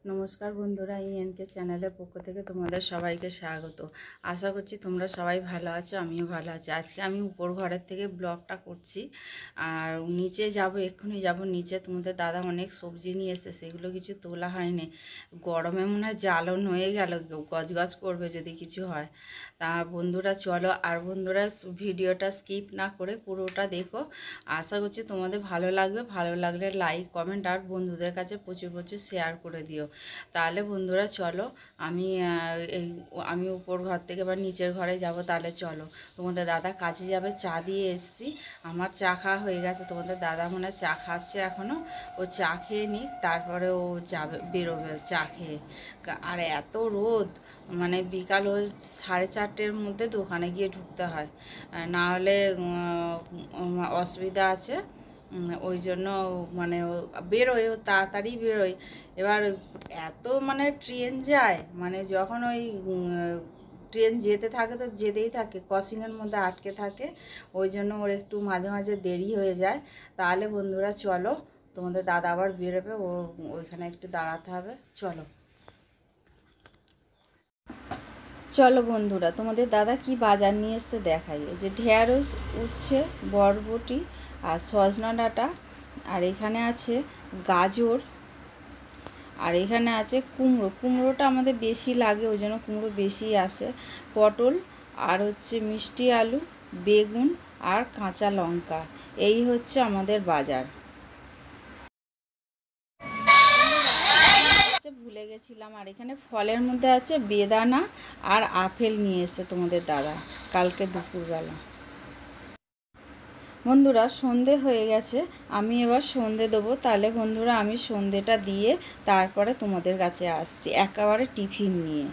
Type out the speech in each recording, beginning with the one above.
নমস্কার বন্ধুরা, ইএনকে চ্যানেলের পক্ষ থেকে তোমাদের সবাইকে স্বাগত। আশা করছি তোমরা সবাই ভালো আছো, আমিও ভালো আছি। আজকে আমি উপর ঘরের থেকে ব্লগটা করছি, আর নিচে যাব, এক্ষুনি যাব নিচে। তোমাদের দাদা অনেক সবজি নিয়ে এসে, সেগুলো কিছু তোলা হয়নি। গরমে মনে হয় জ্বালন হয়ে গেল, গজগজ করবে যদি কিছু হয়। তা বন্ধুরা চলো, আর বন্ধুরা ভিডিওটা স্কিপ না করে পুরোটা দেখো। আশা করছি তোমাদের ভালো লাগবে। ভালো লাগলে লাইক, কমেন্ট আর বন্ধুদের কাছে প্রচুর প্রচুর শেয়ার করে দিও। তাহলে বন্ধুরা চলো, আমি আমি উপর ঘর থেকে বা নিচের ঘরে যাব। তাহলে চলো, তোমাদের দাদা কাজে যাবে, চা দিয়ে এসছি। আমার চা খাওয়া হয়ে গেছে, তোমাদের দাদা মনে হয় চা খাচ্ছে এখনও। ও চা খেয়ে নিক, তারপরে ও যাবে, বেরোবে চা খেয়ে। আর এত রোদ, মানে বিকাল ওই 4:30-এর মধ্যে দোকানে গিয়ে ঢুকতে হয়, না হলে অসুবিধা আছে। ওই জন্য মানে বেরোয়, ও তাড়াতাড়ি বেরোয়। এবার এত মানে ট্রেন যায়, মানে যখন ওই ট্রেন যেতে থাকে তো যেতেই থাকে, ক্রসিংয়ের মধ্যে আটকে থাকে। ওই জন্য ওর একটু মাঝে মাঝে দেরি হয়ে যায়। তাহলে বন্ধুরা চলো, তোমাদের দাদা আবার বেরোবে, ও ওইখানে একটু দাঁড়াতে হবে। চলো চলো বন্ধুরা, তোমাদের দাদা কি বাজার নিয়ে এসছে দেখাই। এই যে ঢেঁড়স, উচ্ছে, বরবটি আর সজনা ডাঁটা, আর এখানে আছে গাজর, আর এখানে আছে কুমড়ো। কুমড়োটা আমাদের বেশি লাগে, ওই জন্য কুমড়ো বেশি আসে। পটল, আর হচ্ছে মিষ্টি আলু, বেগুন আর কাঁচা লঙ্কা। এই হচ্ছে আমাদের বাজার। ভুলে গেছিলাম, আর এখানে ফলের মধ্যে আছে বেদানা আর আপেল নিয়ে এসেছে তোমাদের দাদা কালকে দুপুরবেলা। বন্ধুরা সন্ধে হয়ে গেছে, আমি এবার সন্ধে দেবো। তাহলে বন্ধুরা আমি সন্ধেটা দিয়ে তারপরে তোমাদের কাছে আসছি একেবারে টিফিন নিয়ে।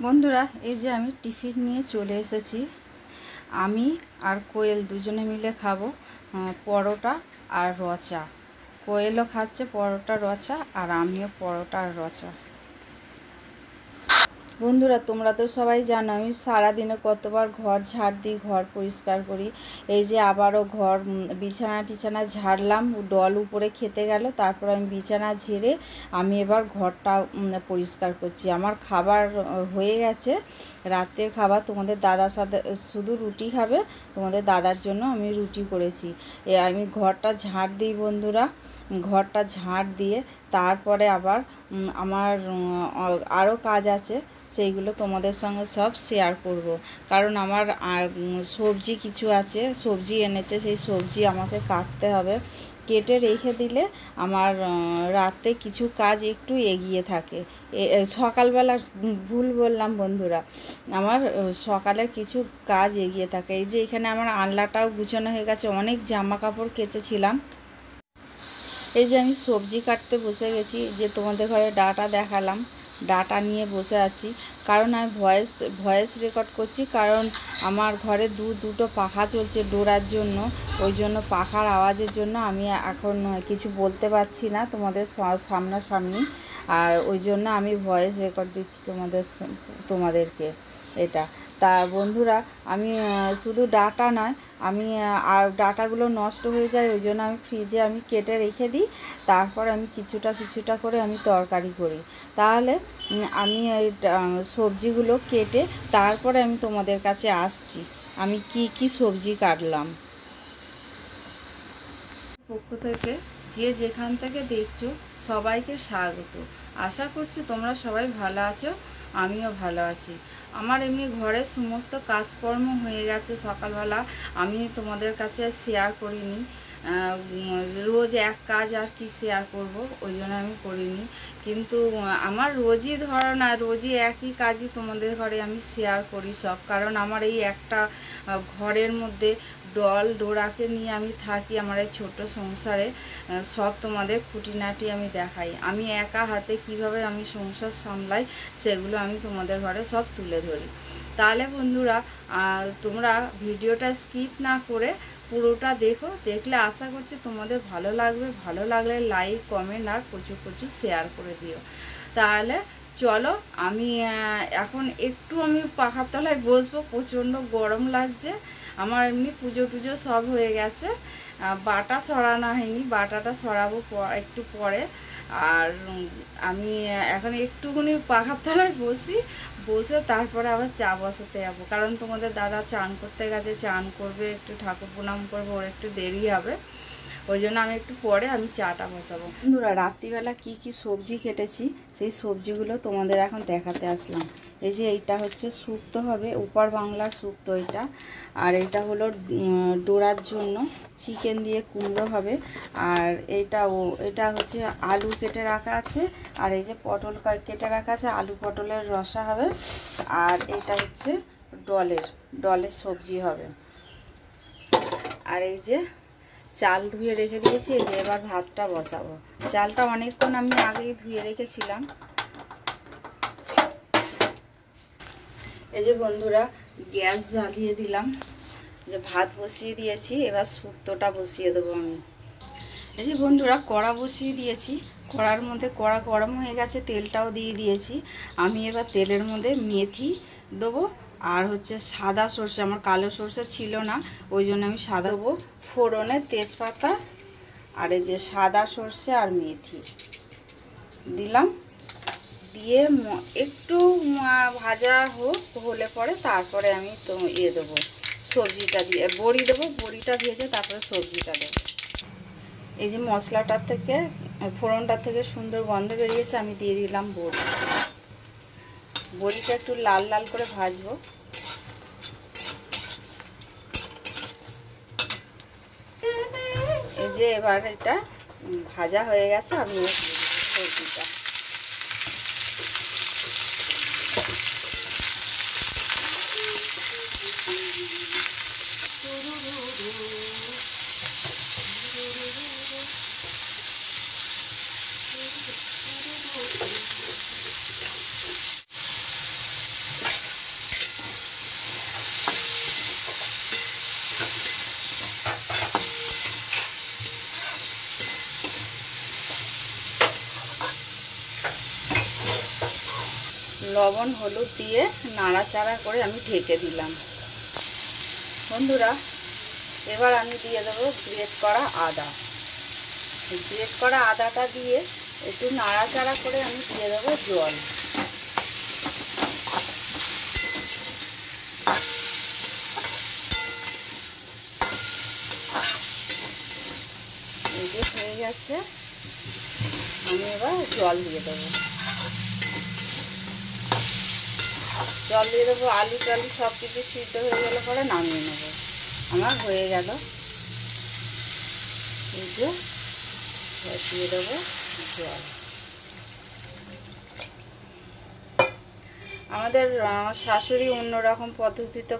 বন্ধুরা এই যে আমি টিফিন নিয়ে চলে এসেছি। আমি আর কোয়েল দুজনে মিলে খাবো পরোটা আর রচা। কোয়েলও খাচ্ছে পরোটা রচা, আর আমিও পরোটা আর রচা। বন্ধুরা তোমরা তো সবাই জানো আমি সারাদিনে কতবার ঘর ঝাড় দিই, ঘর পরিষ্কার করি। এই যে আবারও ঘর বিছানা টিছানা ঝাড়লাম, ডল উপরে খেতে গেল, তারপর আমি বিছানা ঝেড়ে আমি এবার ঘরটা পরিষ্কার করছি। আমার খাবার হয়ে গেছে, রাতের খাবার। তোমাদের দাদার সাথে শুধু রুটি খাবে, তোমাদের দাদার জন্য আমি রুটি করেছি। আমি ঘরটা ঝাড় দিই বন্ধুরা। ঘরটা ঝাড় দিয়ে তারপরে আবার আমার আরও কাজ আছে, সেইগুলো তোমাদের সঙ্গে সব শেয়ার করব। কারণ আমার সবজি কিছু আছে, সবজি এনেছে, সেই সবজি আমাকে কাটতে হবে। কেটে রেখে দিলে আমার রাতে কিছু কাজ একটু এগিয়ে থাকে। সকালবেলা ভুল বললাম বন্ধুরা, আমার সকালে কিছু কাজ এগিয়ে থাকে। এই যে এখানে আমার আনলাটাও গুছানো হয়ে গেছে, অনেক জামা কাপড় কেচেছিলাম। এই যে আমি সবজি কাটতে বসে গেছি, যে তোমাদের ঘরে ডাটা দেখালাম, ডাটা নিয়ে বসে আছি। কারণ আমি ভয়েস রেকর্ড করছি, কারণ আমার ঘরে দুটো পাখা চলছে ডোরার জন্য। ওই জন্য পাখার আওয়াজের জন্য আমি এখন কিছু বলতে পারছি না তোমাদের সামনাসামনি, আর ওই জন্য আমি ভয়েস রেকর্ড দিচ্ছি তোমাদেরকে এটা। তা বন্ধুরা আমি শুধু ডাটা নয়, আমি আর ডাটাগুলো নষ্ট হয়ে যায়, ওই জন্য আমি ফ্রিজে আমি কেটে রেখে দিই। তারপর আমি কিছুটা করে আমি তরকারি করি। তাহলে আমি এই সবজিগুলো কেটে তারপরে আমি তোমাদের কাছে আসছি আমি কি সবজি কাটলাম। পক্ষ থেকে যে যেখান থেকে দেখছো সবাইকে স্বাগত। আশা করছি তোমরা সবাই ভালো আছো, আমিও ভালো আছি। আমার এমনি ঘরের সমস্ত কাজকর্ম হয়ে গেছে সকালবেলা, আমি তোমাদের কাছে শেয়ার করিনি। রোজ এক কাজ আর কি শেয়ার করব, ওই জন্য আমি করিনি। কিন্তু আমার রোজই ধারণা, রোজই একই কাজই তোমাদের ঘরে আমি শেয়ার করি সব। কারণ আমার এই একটা ঘরের মধ্যে ডোরাকে নিয়ে আমি থাকি, আমার এই ছোট্ট সংসারে সব তোমাদের খুঁটিনাটি আমি দেখাই। আমি একা হাতে কিভাবে আমি সংসার সামলাই, সেগুলো আমি তোমাদের ঘরে সব তুলে ধরি। তাহলে বন্ধুরা তোমরা ভিডিওটা স্কিপ না করে পুরোটা দেখো, দেখলে আশা করছি তোমাদের ভালো লাগবে। ভালো লাগলে লাইক, কমেন্ট আর প্রচুর প্রচুর শেয়ার করে দিও। তাহলে চলো, আমি এখন একটু আমি পাখার তলায় বসবো, প্রচণ্ড গরম লাগছে। আমার এমনি পুজো টুজো সব হয়ে গেছে, বাটা সরানো হয়নি, বাটাটা সরাবো একটু পরে। আর আমি এখন একটুখানি পাখার তলায় বসে তারপরে আবার চা বসাতে যাবো, কারণ তোমাদের দাদা চান করতে গেছে, চান করবে, একটু ঠাকুর প্রণাম করবে, ওর একটু দেরি হবে, ওই জন্য আমি একটু পরে আমি চাটা বসাবো। বন্ধুরা, রাত্রিবেলা কি কি সবজি কেটেছি সেই সবজিগুলো তোমাদের এখন দেখাতে আসলাম। এই যে এইটা হচ্ছে শুক্তো হবে, উপার বাংলার শুক্তো এটা। আর এটা হলো ডোরার জন্য চিকেন দিয়ে কুমড়ো হবে। আর এটা হচ্ছে আলু কেটে রাখা আছে। আর এই যে পটল কেটে রাখা আছে, আলু পটলের রসা হবে। আর এটা হচ্ছে ডলের সবজি হবে। আর এই যে চাল ধুয়ে রেখে দিয়েছি, এই যে এবার ভাতটা বসাবো। চালটা অনেকক্ষণ আমি আগেই ধুয়ে রেখেছিলাম। এই যে বন্ধুরা, গ্যাস জ্বালিয়ে দিলাম, যে ভাত বসিয়ে দিয়েছি, এবার শুক্তোটা বসিয়ে দেবো আমি। এই যে বন্ধুরা, কড়া বসিয়ে দিয়েছি, কড়ার মধ্যে কড়া গরম হয়ে গেছে, তেলটাও দিয়ে দিয়েছি। আমি এবার তেলের মধ্যে মেথি দেবো, আর হচ্ছে সাদা সর্ষে, আমার কালো সর্ষে ছিল না, ওই জন্য আমি সাদা দেবো। ফোড়নে তেজপাতা আর এই যে সাদা সর্ষে আর মেথি দিলাম, দিয়ে একটু ভাজা হলে পরে তারপরে আমি তো দেবো সবজিটা, দিয়ে বড়ি দেবো, বড়িটা ভেজে তারপরে সবজিটা দেবো। এই যে মশলাটার থেকে, ফোড়নটার থেকে সুন্দর গন্ধ বেরিয়েছে, আমি দিয়ে দিলাম বড়িটা একটু লাল লাল করে ভাজবো। এই যে এবার এটা ভাজা হয়ে গেছে, আমি সবজিটা লবণ হলুদ দিয়ে নাড়াচাড়া করে আমি ঢেকে দিলাম। বন্ধুরা, এবার আমি দিয়ে দেবো গ্রেট করা আদা। গ্রেট করা আদাটা দিয়ে একটু নাড়াচাড়া করে আমি দিয়ে দেবো জল। এই যে হয়ে গেছে, আমি এবার জল দিয়ে দেবো। আলু টালু সব কিছু সিদ্ধ হয়ে গেলে পরে নামিয়ে নেবো। আমার হয়ে গেল, এই যে দিয়ে দেবো জল। আমাদের শাশুড়ি অন্যরকম পদ্ধতিতে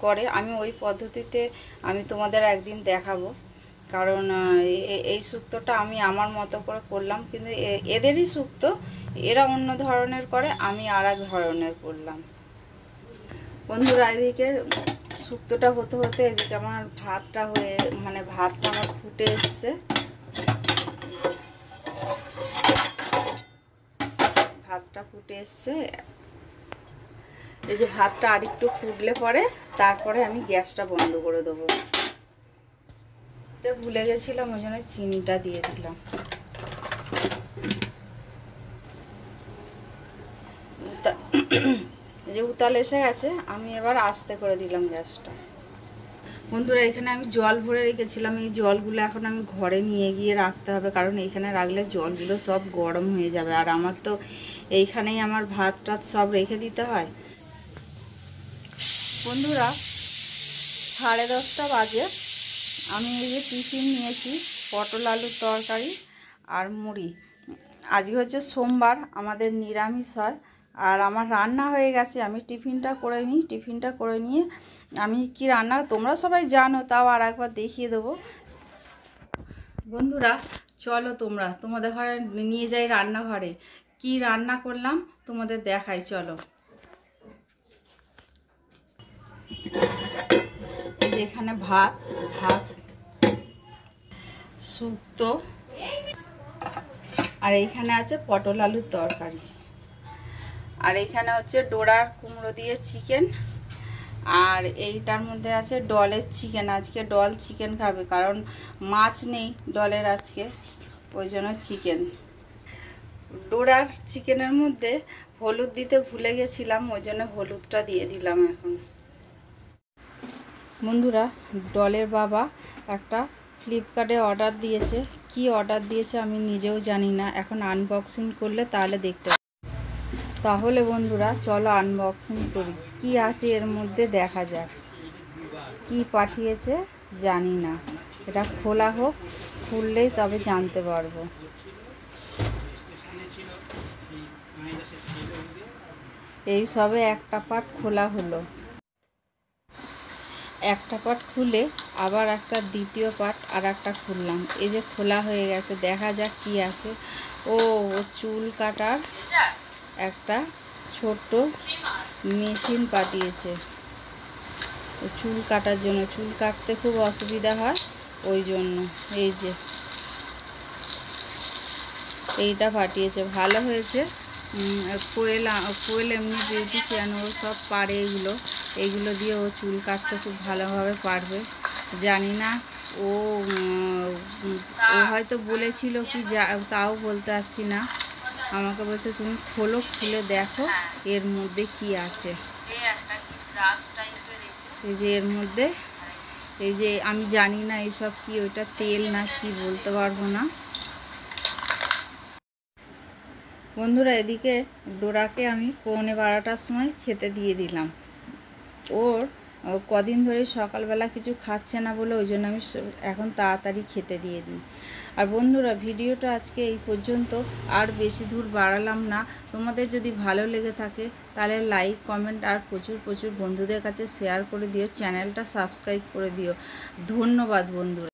করে, আমি ওই পদ্ধতিতে আমি তোমাদের একদিন দেখাবো, কারণ এই শুক্তোটা আমি আমার মতো করে করলাম, কিন্তু এদেরই শুক্তো, এরা অন্য ধরনের করে, আমি আর এক ধরনের করলাম। বন্ধুরা, এদিকে শুক্তোটা হতে হতে এদিকে আমার ভাতটা আমার ফুটে এসছে। ভাতটা ফুটে এসছে, এই যে ভাতটা আরেকটু ফুটলে পরে তারপরে আমি গ্যাসটা বন্ধ করে দেবো। ভুলে গেছিলাম, ওই জন্য চিনিটা দিয়ে দিলাম। যে উতাল এসে গেছে, আমি এবার আস্তে করে দিলাম গ্যাসটা। বন্ধুরা, এখানে আমি জল ভরে রেখেছিলাম, এই জলগুলো এখন আমি ঘরে নিয়ে গিয়ে রাখতে হবে, কারণ এখানে রাখলে জলগুলো সব গরম হয়ে যাবে, আর আমার তো এইখানেই আমার ভাত টাত সব রেখে দিতে হয়। বন্ধুরা, 10:30 বাজে, আমি এই যে টিফিন নিয়েছি, পটল আলুর তরকারি আর মুড়ি। আজকে হচ্ছে সোমবার, আমাদের নিরামিষ হয়। আর আমার রান্না হয়ে গেছে, আমি টিফিনটা করে নিই। টিফিনটা করে নিয়ে আমি কি রান্না, তোমরা সবাই জানো, তাও আর একবার দেখিয়ে দেবো। বন্ধুরা, চলো তোমাদের ঘরে নিয়ে যাই, রান্নাঘরে কি রান্না করলাম তোমাদের দেখাই, চলো। এখানে ভাত শুক্তো, আর এইখানে আছে পটল আলুর তরকারি, আর এইখানে হচ্ছে ডোরার কুমড়ো দিয়ে চিকেন, আর এইটার মধ্যে আছে ডলের চিকেন। আজকে ডল চিকেন খাবে, কারণ মাছ নেই ডলের আজকে, ওই জন্য চিকেন। ডোরার চিকেনের মধ্যে হলুদ দিতে ভুলে গেছিলাম, ওই জন্য হলুদটা দিয়ে দিলাম এখন। বন্ধুরা, ডলের বাবা একটা ফ্লিপকার্টে অর্ডার দিয়েছে। কি অর্ডার দিয়েছে আমি নিজেও জানি না, এখন আনবক্সিং করলে তাহলে দেখতে। তাহলে বন্ধুরা চলো আনবক্সিং করি, কি আছে এর মধ্যে দেখা যাক। কি পাঠিয়েছে জানি না, এটা খোলা হোক, খুললেই তবে জানতে পারবো। এই সবে একটা পার্ট খোলা হলো, একটা পার্ট খুলে আবার একটা দ্বিতীয় পার্ট আর একটা খুললাম। এই যে খোলা হয়ে গেছে, দেখা যাক কি আছে। ও চুল কাটার একটা ছোট্ট মেশিন পাঠিয়েছে, চুল কাটার জন্য। চুল কাটতে খুব অসুবিধা হয়, ওই জন্য এই যে এইটা পাঠিয়েছে, ভালো হয়েছে। কোয়েল এমনি বিউটিশিয়ান, ও সব পারে এইগুলো দিয়ে ও চুল কাটতে খুব ভালোভাবে পারবে। জানি না ও হয়তো বলেছিল কি, তাও বলতে পারছি না। আমাকে বলছে তুমি খোলো, খুলে দেখো এর মধ্যে কি আছে। এই যে এর মধ্যে, এই যে আমি জানি না এইসব কি, ওইটা তেল না কি বলতে পারবো না। বন্ধুরা, এদিকে ডোরাকে আমি 11:15টার সময় খেতে দিয়ে দিলাম। ওর কদিন ধরে সকালবেলা কিছু খাচ্ছে না বলে ওই জন্য আমি এখন তাড়াতাড়ি খেতে দিয়ে দিই। আর বন্ধুরা, ভিডিওটা আজকে এই পর্যন্ত, আর বেশি দূর বাড়ালাম না। তোমাদের যদি ভালো লেগে থাকে তাহলে লাইক, কমেন্ট আর প্রচুর প্রচুর বন্ধুদের কাছে শেয়ার করে দিও, চ্যানেলটা সাবস্ক্রাইব করে দিও। ধন্যবাদ বন্ধুরা।